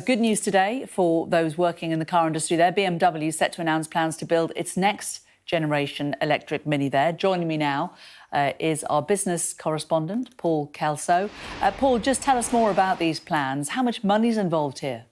Good news today for those working in the car industry there. BMW is set to announce plans to build its next generation electric Mini there. Joining me now is our business correspondent, Paul Kelso. Paul, just tell us more about these plans. How much money's involved here?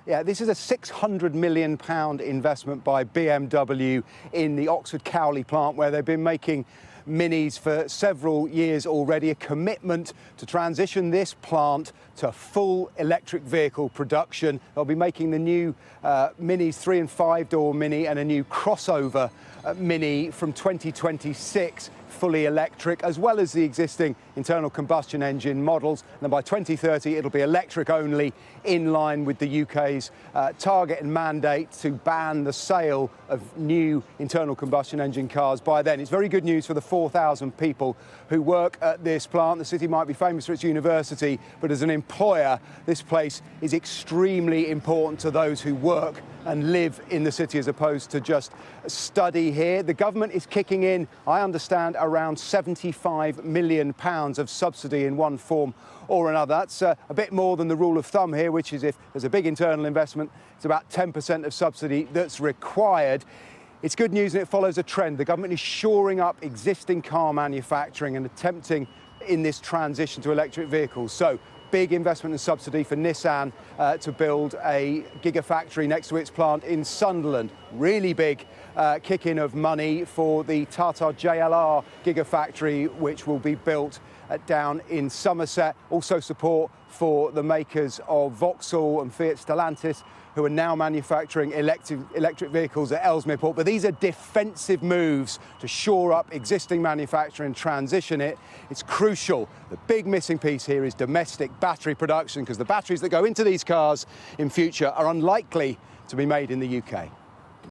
Yeah, this is a £600 million investment by BMW in the Oxford Cowley plant, where they've been making Minis for several years already, a commitment to transition this plant to full electric vehicle production. They'll be making the new Minis 3- and 5-door Mini and a new crossover Mini from 2026, fully electric, as well as the existing internal combustion engine models. And then by 2030, it'll be electric only, in line with the UK's target and mandate to ban the sale of new internal combustion engine cars by then. It's very good news for the 4,000 people who work at this plant. The city might be famous for its university, but as an employer, this place is extremely important to those who work and live in the city as opposed to just study here. The government is kicking in, I understand, around £75 million of subsidy in one form or another. That's a bit more than the rule of thumb here, which is if there's a big internal investment, it's about 10% of subsidy that's required. It's good news and it follows a trend. The government is shoring up existing car manufacturing and attempting in this transition to electric vehicles. So, big investment and subsidy for Nissan to build a gigafactory next to its plant in Sunderland. Really big kick-in of money for the Tata JLR gigafactory, which will be built down in Somerset. Also support for the makers of Vauxhall and Fiat Stellantis, who are now manufacturing electric vehicles at Ellesmere Port. But these are defensive moves to shore up existing manufacturing and transition it. It's crucial. The big missing piece here is domestic battery production, because the batteries that go into these cars in future are unlikely to be made in the UK.